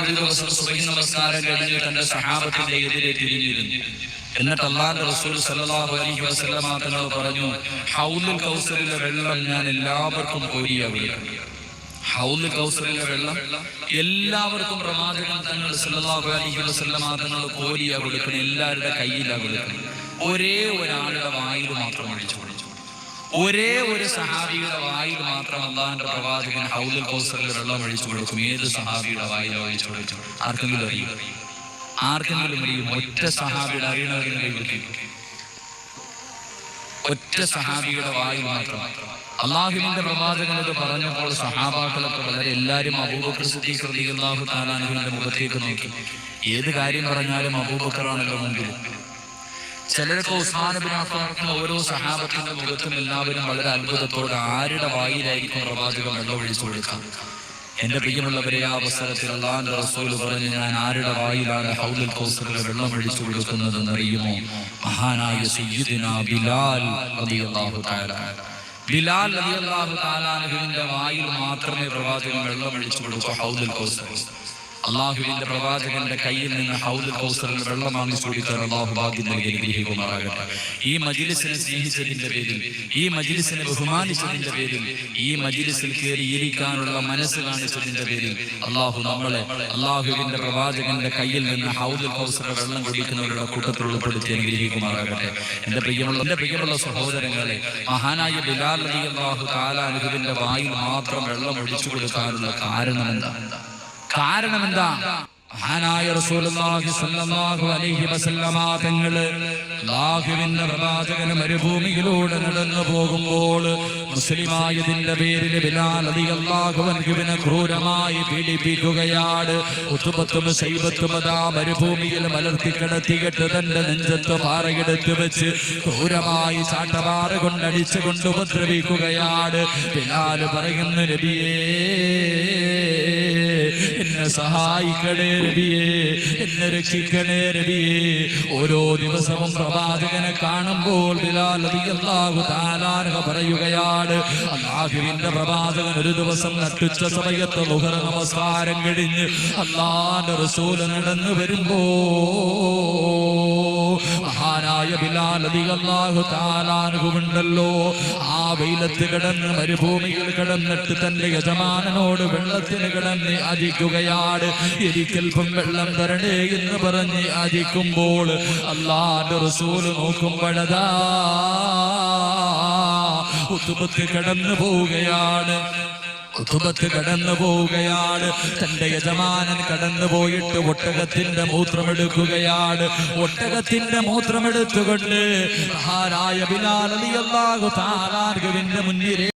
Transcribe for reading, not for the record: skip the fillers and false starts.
ഒരു ദിവസം സുബഹി നമസ്കാരം കഴിഞ്ഞ് തന്റെ സഹാബത്തിന്റെ എതിരെ തിരിഞ്ഞിരുന്നു. എന്നിട്ട് അല്ലാഹുവിന്റെ റസൂൽ സല്ലല്ലാഹു അലൈഹി വസല്ലമ തങ്ങൾ പറഞ്ഞു, ഹൗലുൽ കൗസറിലെ വെള്ളം ഞാൻ എല്ലാവർക്കും കോരിയാ വിടും. ഹൗലുൽ കൗസറിലെ വെള്ളം എല്ലാവർക്കും പ്രവാചകൻ തങ്ങൾ സല്ലല്ലാഹു അലൈഹി വസല്ലമ തങ്ങൾ കോരിയാ കൊടുക്കണം. എല്ലാവരുടെ കയ്യിലാ കൊടുക്കണം. ഒരേ ഒരാളുടെ വായിൽ മാത്രം ഒഴിച്ചു കൊടുത്തു. ഒരേ ഒരു സഹാബിയുടെ വായിൽ മാത്രം അല്ലാഹുവിന്റെ പ്രവാചകൻ ഹൗലുൽ കൗസറിലെ വെള്ളം ഒഴിച്ചു കൊടുക്കും. ഏത് സഹാബിയുടെ വായിൽ ഒഴിച്ചു കൊടുത്തു? ആർക്കെങ്കിലും അറിയും? ആർക്കെങ്കിലും അറിയും? ഒറ്റ സഹാബിയുടെ അറിയണവരും കൈവയ്ക്കും. ഒറ്റ സഹാബിയുടെ വായിൽ മാത്രം. അള്ളാഹുവിന്റെ പ്രവാചകൻ ഇത് പറഞ്ഞപ്പോൾ സഹാബാക്കളൊക്കെ വളരെ എല്ലാവരും അബൂബക്കർ സിദ്ദീഖ് റളിയല്ലാഹു തആല അൻഹുവിന്റെ മുഖത്തേക്ക് നോക്കി. ഏത് കാര്യം പറഞ്ഞാലും അബൂബക്കറാണല്ലോ മുമ്പിൽ. ചിലരൊക്കെ ഉസ്മാൻ ഇബ്നു അഫ്ഫാൻ ഓരോ സഹാബത്തിന്റെ മുഖത്തും എല്ലാവരും വളരെ അത്ഭുതത്തോടെ ആരുടെ വായിലായിരിക്കും പ്രവാചകൻ വെള്ളം ഒഴിച്ചു കൊടുക്കുക. എന്റെ പ്രിയമുള്ളവരെ, ആ അവസരത്തിൽ അല്ലാഹുവിന്റെ റസൂൽ പറഞ്ഞു, ഞാൻ ആരുടെ വായിലാണ് ഹൗലുൽ കൗസറിലെ വെള്ളം ഒഴിച്ചു കൊടുക്കുന്നതെന്ന് അറിയുമോ? മഹാനായ സയ്യിദുനാ ബിലാൽ റളിയല്ലാഹു തആല. ബിലാൽ റളിയല്ലാഹു തആല അൻഹുവിന്റെ വായിൽ മാത്രമേ പ്രവാചകൻ വെള്ളം ഒഴിച്ചു കൊടുക്കൂ. ഹൗലുൽ കൗസർ അള്ളാഹുവിന്റെ പ്രവാചകന്റെ കയ്യിൽ നിന്ന് ഹൗലുൽ കൗസറിൽ വെള്ളം വാങ്ങിച്ചു കൊടുക്കാൻ അള്ളാഹു ഭാഗ്യം നൽകി അനുഗ്രഹിക്കുമാറാകട്ടെ. ഈ മജ്ലിസിനെ സ്നേഹിച്ചതിന്റെ പേരിൽ, ഈ മജ്ലിസിനെ ബഹുമാനിച്ചതിന്റെ പേരിൽ, ഈ മജ്ലിസിൽ കയറി ഇരിക്കാനുള്ള മനസ്സ് കാണിച്ചതിന്റെ പേരിൽ അള്ളാഹു നമ്മളെ അള്ളാഹുവിന്റെ പ്രവാചകന്റെ കയ്യിൽ നിന്ന് ഹൗലുൽ കൗസറിൽ വെള്ളം കുടിക്കുന്നവരുടെ കൂട്ടത്തിൽ ഉൾപ്പെടുത്തി അനുഗ്രഹിക്കുമാറാകട്ടെ. എന്റെ പ്രിയമുള്ള സഹോദരങ്ങളെ, മഹാനായ ബിലാൽ റളിയല്ലാഹു തആല അൻഹുവിന്റെ വായിൽ മാത്രം വെള്ളം ഒഴിച്ചു കൊടുക്കാനുള്ള കാരണമെന്താ? മഹാനായ റസൂലുള്ളാഹി സ്വല്ലല്ലാഹു അലൈഹി വസല്ലമ തങ്ങൾ അല്ലാഹുവിന്റെ പ്രവാചകൻ മരുഭൂമിയിലൂടെ നടന്നു പോകുമ്പോൾ മുസ്ലിമായതിന്റെ പേരിൽ ബിലാൽ റളിയല്ലാഹു അൻഹുവിനെ ക്രൂരമായി പീഡിപ്പിക്കുകയാണ്. ഉത്ബത്തും ശൈബത്തും അതാ മരുഭൂമിയിൽ മലർത്തി കിടത്തിയിട്ട് തന്റെ നെഞ്ചത്ത് പാറയെടുത്ത് വെച്ച് ക്രൂരമായി ചാട്ടപാറ കൊണ്ടടിച്ചുകൊണ്ട് ഉപദ്രവിക്കുകയാണ്. ബിലാൽ പറയുന്നു, നബിയേ എന്നെ സഹായിക്കണേ നബിയേ, എന്നെ രക്ഷിക്കണേ നബിയേ. ഓരോ ദിവസവും പ്രവാചകനെ കാണുമ്പോൾ ബിലാൽ റളിയല്ലാഹു തആല അൻഹു പറയുകയാണ്, അല്ലാഹുവിന്റെ പ്രവാചകൻ ഒരു ദിവസം നട്ടുച്ച സമയത്ത് ളുഹർ നമസ്കാരം കഴിഞ്ഞ് അല്ലാഹുവിന്റെ റസൂൽ നടന്നു വരുമ്പോ മഹാനായ ബിലാൽ റളിയല്ലാഹു തആല അൻഹു ഉണ്ടല്ലോ, ആ വെയിലത്ത് കിടന്ന് മരുഭൂമിയിൽ കിടന്നിട്ട് തന്റെ യജമാനനോട് വെള്ളത്തിന് കിടന്ന് യാചിക്കുകയാണ്. എനിക്കൽപ്പം വെള്ളം തരണേ എന്ന് പറഞ്ഞ് യാചിക്കുമ്പോൾ അല്ലാഹുവിന്റെ റസൂൽ നോക്കുമ്പോഴതാ ഉത്ബത്ത് കടന്നു പോവുകയാണ്. തന്റെ യജമാനൻ കടന്നു പോയിട്ട് ഒട്ടകത്തിന്റെ മൂത്രമെടുക്കുകയാണ്. ഒട്ടകത്തിന്റെ മൂത്രമെടുത്തുകൊണ്ട് മഹാനായ ബിലാൽ റളിയല്ലാഹു തആല അൻഹുവിന്റെ മുന്നിൽ